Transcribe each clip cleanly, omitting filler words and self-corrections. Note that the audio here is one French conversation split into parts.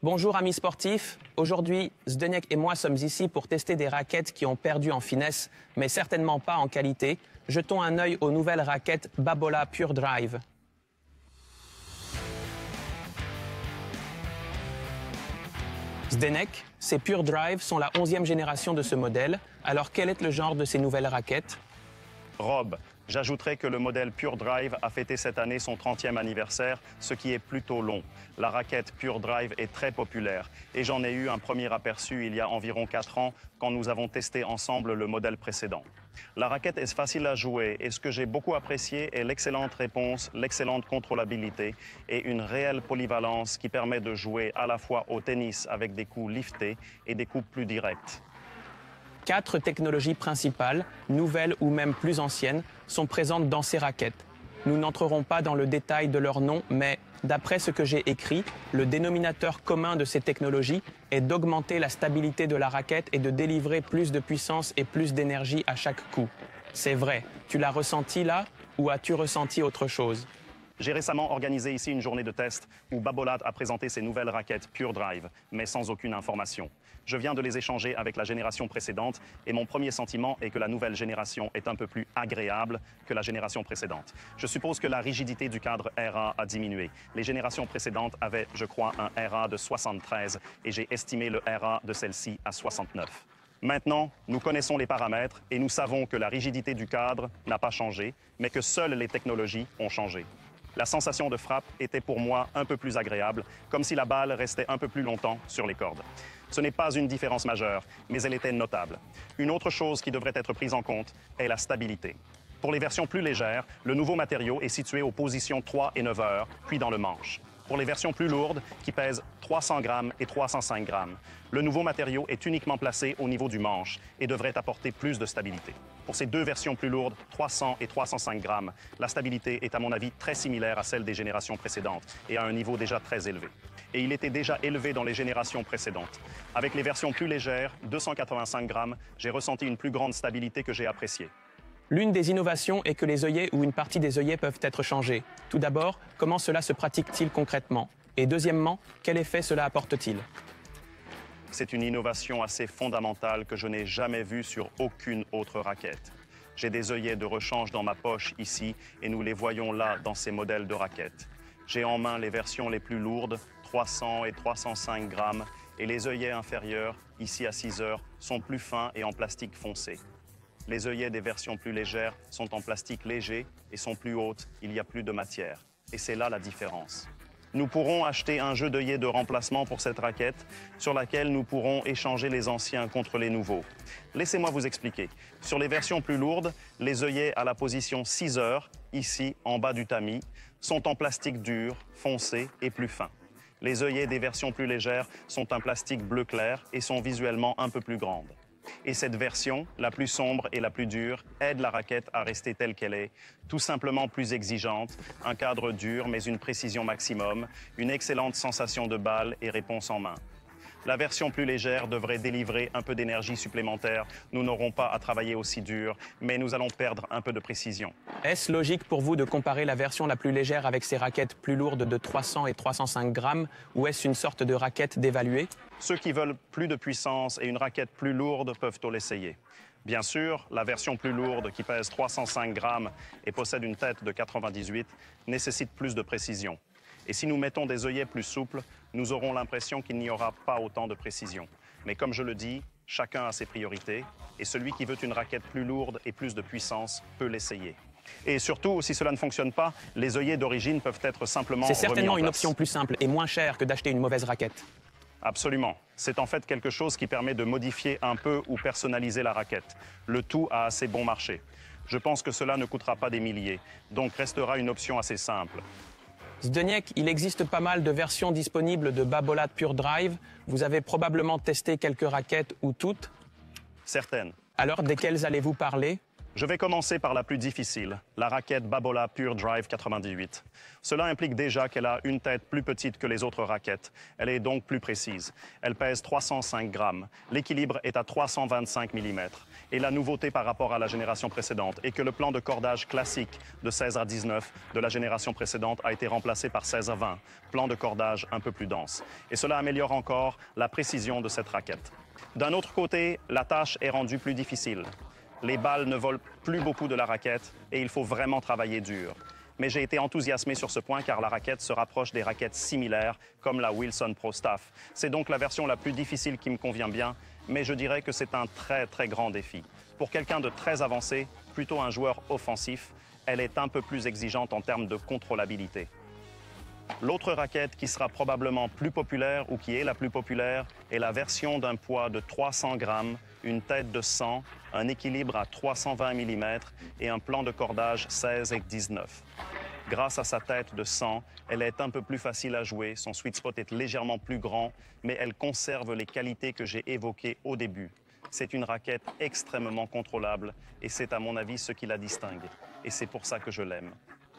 Bonjour amis sportifs, aujourd'hui Zdeněk et moi sommes ici pour tester des raquettes qui ont perdu en finesse, mais certainement pas en qualité. Jetons un œil aux nouvelles raquettes Babolat Pure Drive. Zdeněk, ces Pure Drive sont la 11e génération de ce modèle. Alors quel est le genre de ces nouvelles raquettes? Rob, j'ajouterai que le modèle Pure Drive a fêté cette année son 30e anniversaire, ce qui est plutôt long. La raquette Pure Drive est très populaire et j'en ai eu un premier aperçu il y a environ 4 ans quand nous avons testé ensemble le modèle précédent. La raquette est facile à jouer et ce que j'ai beaucoup apprécié est l'excellente réponse, l'excellente contrôlabilité et une réelle polyvalence qui permet de jouer à la fois au tennis avec des coups liftés et des coups plus directs. 4 technologies principales, nouvelles ou même plus anciennes, sont présentes dans ces raquettes. Nous n'entrerons pas dans le détail de leur nom, mais d'après ce que j'ai écrit, le dénominateur commun de ces technologies est d'augmenter la stabilité de la raquette et de délivrer plus de puissance et plus d'énergie à chaque coup. C'est vrai, tu l'as ressenti là ou as-tu ressenti autre chose? J'ai récemment organisé ici une journée de test où Babolat a présenté ses nouvelles raquettes Pure Drive, mais sans aucune information. Je viens de les échanger avec la génération précédente et mon premier sentiment est que la nouvelle génération est un peu plus agréable que la génération précédente. Je suppose que la rigidité du cadre RA a diminué. Les générations précédentes avaient, je crois, un RA de 73 et j'ai estimé le RA de celle-ci à 69. Maintenant, nous connaissons les paramètres et nous savons que la rigidité du cadre n'a pas changé, mais que seules les technologies ont changé. La sensation de frappe était pour moi un peu plus agréable, comme si la balle restait un peu plus longtemps sur les cordes. Ce n'est pas une différence majeure, mais elle était notable. Une autre chose qui devrait être prise en compte est la stabilité. Pour les versions plus légères, le nouveau matériau est situé aux positions 3 et 9 heures, puis dans le manche. Pour les versions plus lourdes, qui pèsent 300 grammes et 305 grammes, le nouveau matériau est uniquement placé au niveau du manche et devrait apporter plus de stabilité. Pour ces deux versions plus lourdes, 300 et 305 grammes, la stabilité est à mon avis très similaire à celle des générations précédentes et à un niveau déjà très élevé. Et il était déjà élevé dans les générations précédentes. Avec les versions plus légères, 285 grammes, j'ai ressenti une plus grande stabilité que j'ai appréciée. L'une des innovations est que les œillets ou une partie des œillets peuvent être changés. Tout d'abord, comment cela se pratique-t-il concrètement? Et deuxièmement, quel effet cela apporte-t-il? C'est une innovation assez fondamentale que je n'ai jamais vue sur aucune autre raquette. J'ai des œillets de rechange dans ma poche ici et nous les voyons là dans ces modèles de raquettes. J'ai en main les versions les plus lourdes, 300 et 305 grammes, et les œillets inférieurs, ici à 6 heures, sont plus fins et en plastique foncé. Les œillets des versions plus légères sont en plastique léger et sont plus hautes, il y a plus de matière. Et c'est là la différence. Nous pourrons acheter un jeu d'œillets de remplacement pour cette raquette sur laquelle nous pourrons échanger les anciens contre les nouveaux. Laissez-moi vous expliquer. Sur les versions plus lourdes, les œillets à la position 6 heures, ici en bas du tamis, sont en plastique dur, foncé et plus fin. Les œillets des versions plus légères sont un plastique bleu clair et sont visuellement un peu plus grandes. Et cette version, la plus sombre et la plus dure, aide la raquette à rester telle qu'elle est, tout simplement plus exigeante, un cadre dur mais une précision maximum, une excellente sensation de balle et réponse en main. La version plus légère devrait délivrer un peu d'énergie supplémentaire. Nous n'aurons pas à travailler aussi dur, mais nous allons perdre un peu de précision. Est-ce logique pour vous de comparer la version la plus légère avec ces raquettes plus lourdes de 300 et 305 grammes, ou est-ce une sorte de raquette dévaluée? Ceux qui veulent plus de puissance et une raquette plus lourde peuvent l'essayer. Bien sûr, la version plus lourde, qui pèse 305 grammes et possède une tête de 98, nécessite plus de précision. Et si nous mettons des œillets plus souples, nous aurons l'impression qu'il n'y aura pas autant de précision. Mais comme je le dis, chacun a ses priorités, et celui qui veut une raquette plus lourde et plus de puissance peut l'essayer. Et surtout, si cela ne fonctionne pas, les œillets d'origine peuvent être simplement remis en place. C'est certainement une option plus simple et moins chère que d'acheter une mauvaise raquette. Absolument. C'est en fait quelque chose qui permet de modifier un peu ou personnaliser la raquette. Le tout a assez bon marché. Je pense que cela ne coûtera pas des milliers, donc restera une option assez simple. Zdeněk, il existe pas mal de versions disponibles de Babolat Pure Drive. Vous avez probablement testé quelques raquettes ou toutes. Certaines. Alors, desquelles allez-vous parler? Je vais commencer par la plus difficile, la raquette Babolat Pure Drive 98. Cela implique déjà qu'elle a une tête plus petite que les autres raquettes. Elle est donc plus précise. Elle pèse 305 grammes. L'équilibre est à 325 mm. Et la nouveauté par rapport à la génération précédente est que le plan de cordage classique de 16 à 19 de la génération précédente a été remplacé par 16 à 20, plan de cordage un peu plus dense. Et cela améliore encore la précision de cette raquette. D'un autre côté, la tâche est rendue plus difficile. Les balles ne volent plus beaucoup de la raquette et il faut vraiment travailler dur. Mais j'ai été enthousiasmé sur ce point car la raquette se rapproche des raquettes similaires comme la Wilson Pro Staff. C'est donc la version la plus difficile qui me convient bien, mais je dirais que c'est un très grand défi. Pour quelqu'un de très avancé, plutôt un joueur offensif, elle est un peu plus exigeante en termes de contrôlabilité. L'autre raquette qui sera probablement plus populaire ou qui est la plus populaire est la version d'un poids de 300 grammes, une tête de 100, un équilibre à 320 mm et un plan de cordage 16 et 19. Grâce à sa tête de 100, elle est un peu plus facile à jouer, son sweet spot est légèrement plus grand, mais elle conserve les qualités que j'ai évoquées au début. C'est une raquette extrêmement contrôlable et c'est à mon avis ce qui la distingue. Et c'est pour ça que je l'aime.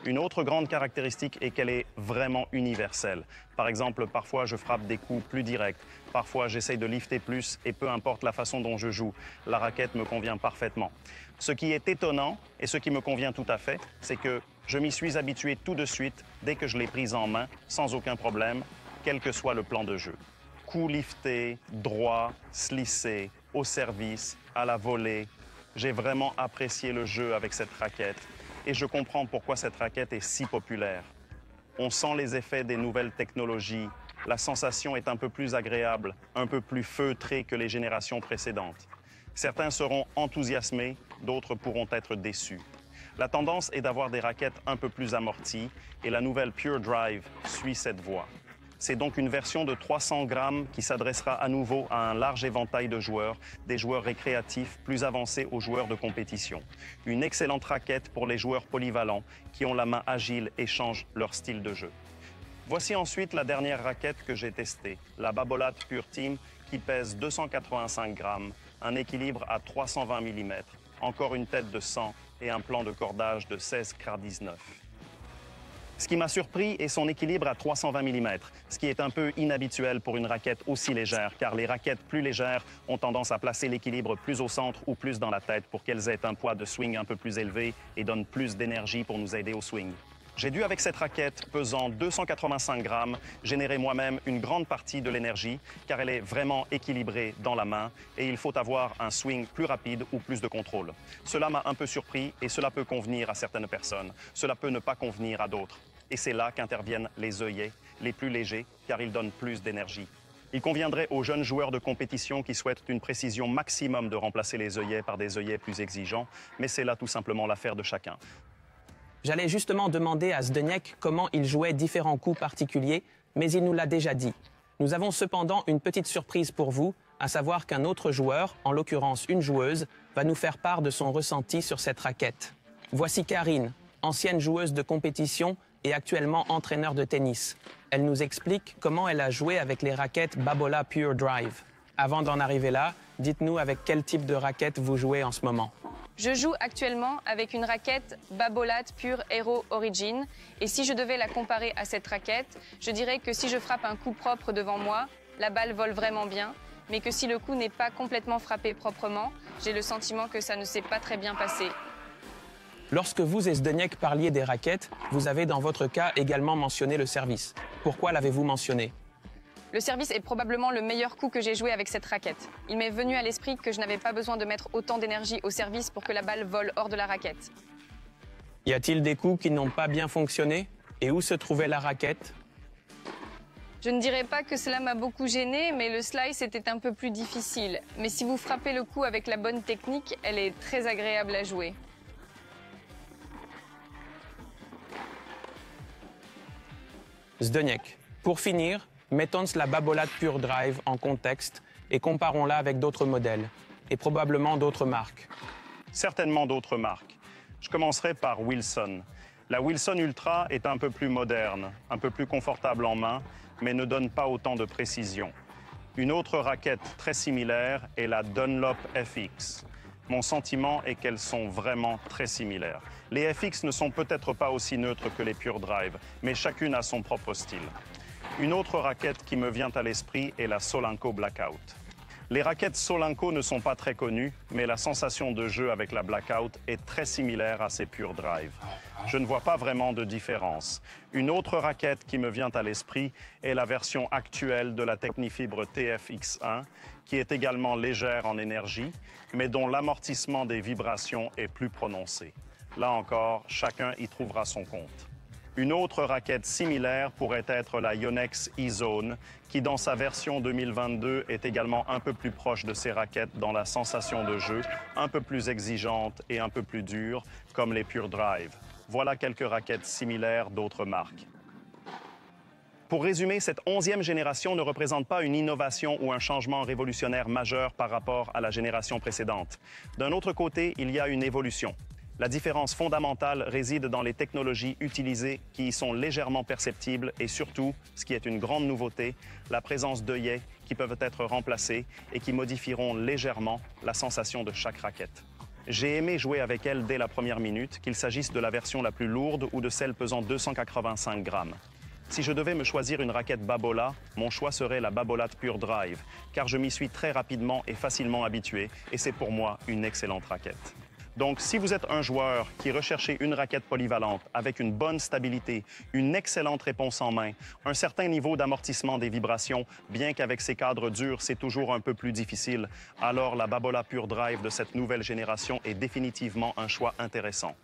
Une autre grande caractéristique est qu'elle est vraiment universelle. Par exemple, parfois je frappe des coups plus directs, parfois j'essaye de lifter plus et peu importe la façon dont je joue, la raquette me convient parfaitement. Ce qui est étonnant et ce qui me convient tout à fait, c'est que je m'y suis habitué tout de suite dès que je l'ai prise en main, sans aucun problème, quel que soit le plan de jeu. Coup lifté, droit, slissé, au service, à la volée. J'ai vraiment apprécié le jeu avec cette raquette. Et je comprends pourquoi cette raquette est si populaire. On sent les effets des nouvelles technologies. La sensation est un peu plus agréable, un peu plus feutrée que les générations précédentes. Certains seront enthousiasmés, d'autres pourront être déçus. La tendance est d'avoir des raquettes un peu plus amorties et la nouvelle Pure Drive suit cette voie. C'est donc une version de 300 grammes qui s'adressera à nouveau à un large éventail de joueurs, des joueurs récréatifs plus avancés aux joueurs de compétition. Une excellente raquette pour les joueurs polyvalents qui ont la main agile et changent leur style de jeu. Voici ensuite la dernière raquette que j'ai testée, la Babolat Pure Team qui pèse 285 grammes, un équilibre à 320 mm, encore une tête de 100 et un plan de cordage de 16/19. Ce qui m'a surpris est son équilibre à 320 mm, ce qui est un peu inhabituel pour une raquette aussi légère, car les raquettes plus légères ont tendance à placer l'équilibre plus au centre ou plus dans la tête pour qu'elles aient un poids de swing un peu plus élevé et donnent plus d'énergie pour nous aider au swing. J'ai dû, avec cette raquette pesant 285 grammes, générer moi-même une grande partie de l'énergie, car elle est vraiment équilibrée dans la main et il faut avoir un swing plus rapide ou plus de contrôle. Cela m'a un peu surpris et cela peut convenir à certaines personnes. Cela peut ne pas convenir à d'autres. Et c'est là qu'interviennent les œillets, les plus légers, car ils donnent plus d'énergie. Il conviendrait aux jeunes joueurs de compétition qui souhaitent une précision maximum de remplacer les œillets par des œillets plus exigeants, mais c'est là tout simplement l'affaire de chacun. J'allais justement demander à Zdeněk comment il jouait différents coups particuliers, mais il nous l'a déjà dit. Nous avons cependant une petite surprise pour vous, à savoir qu'un autre joueur, en l'occurrence une joueuse, va nous faire part de son ressenti sur cette raquette. Voici Karine, ancienne joueuse de compétition et actuellement entraîneur de tennis. Elle nous explique comment elle a joué avec les raquettes Babolat Pure Drive. Avant d'en arriver là, dites-nous avec quel type de raquette vous jouez en ce moment. Je joue actuellement avec une raquette Babolat Pure Aero Origin et si je devais la comparer à cette raquette, je dirais que si je frappe un coup propre devant moi, la balle vole vraiment bien, mais que si le coup n'est pas complètement frappé proprement, j'ai le sentiment que ça ne s'est pas très bien passé. Lorsque vous et Zdeněk parliez des raquettes, vous avez dans votre cas également mentionné le service. Pourquoi l'avez-vous mentionné ? Le service est probablement le meilleur coup que j'ai joué avec cette raquette. Il m'est venu à l'esprit que je n'avais pas besoin de mettre autant d'énergie au service pour que la balle vole hors de la raquette. Y a-t-il des coups qui n'ont pas bien fonctionné ? Et où se trouvait la raquette ? Je ne dirais pas que cela m'a beaucoup gêné, mais le slice était un peu plus difficile. Mais si vous frappez le coup avec la bonne technique, elle est très agréable à jouer. Zdeněk, pour finir, mettons la Babolat Pure Drive en contexte et comparons-la avec d'autres modèles, et probablement d'autres marques. Certainement d'autres marques. Je commencerai par Wilson. La Wilson Ultra est un peu plus moderne, un peu plus confortable en main, mais ne donne pas autant de précision. Une autre raquette très similaire est la Dunlop FX. Mon sentiment est qu'elles sont vraiment très similaires. Les FX ne sont peut-être pas aussi neutres que les Pure Drive, mais chacune a son propre style. Une autre raquette qui me vient à l'esprit est la Solinco Blackout. Les raquettes Solinco ne sont pas très connues, mais la sensation de jeu avec la Blackout est très similaire à ces Pure Drive. Je ne vois pas vraiment de différence. Une autre raquette qui me vient à l'esprit est la version actuelle de la Technifibre TFX1, qui est également légère en énergie, mais dont l'amortissement des vibrations est plus prononcé. Là encore, chacun y trouvera son compte. Une autre raquette similaire pourrait être la Yonex E-Zone, qui dans sa version 2022 est également un peu plus proche de ces raquettes dans la sensation de jeu, un peu plus exigeante et un peu plus dure, comme les Pure Drive. Voilà quelques raquettes similaires d'autres marques. Pour résumer, cette 11e génération ne représente pas une innovation ou un changement révolutionnaire majeur par rapport à la génération précédente. D'un autre côté, il y a une évolution. La différence fondamentale réside dans les technologies utilisées qui y sont légèrement perceptibles et surtout, ce qui est une grande nouveauté, la présence d'œillets qui peuvent être remplacés et qui modifieront légèrement la sensation de chaque raquette. J'ai aimé jouer avec elle dès la première minute, qu'il s'agisse de la version la plus lourde ou de celle pesant 285 grammes. Si je devais me choisir une raquette Babolat, mon choix serait la Babolat Pure Drive, car je m'y suis très rapidement et facilement habitué et c'est pour moi une excellente raquette. Donc, si vous êtes un joueur qui recherchez une raquette polyvalente avec une bonne stabilité, une excellente réponse en main, un certain niveau d'amortissement des vibrations, bien qu'avec ses cadres durs, c'est toujours un peu plus difficile, alors la Babolat Pure Drive de cette nouvelle génération est définitivement un choix intéressant.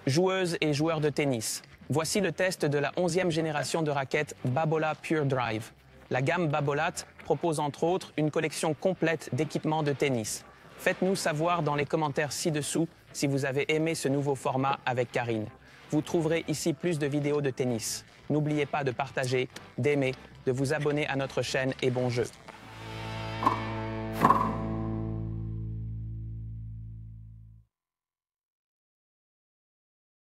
Joueuses et joueurs de tennis, voici le test de la 11e génération de raquettes Babolat Pure Drive. La gamme Babolat propose entre autres une collection complète d'équipements de tennis. Faites-nous savoir dans les commentaires ci-dessous si vous avez aimé ce nouveau format avec Karine. Vous trouverez ici plus de vidéos de tennis. N'oubliez pas de partager, d'aimer, de vous abonner à notre chaîne et bon jeu.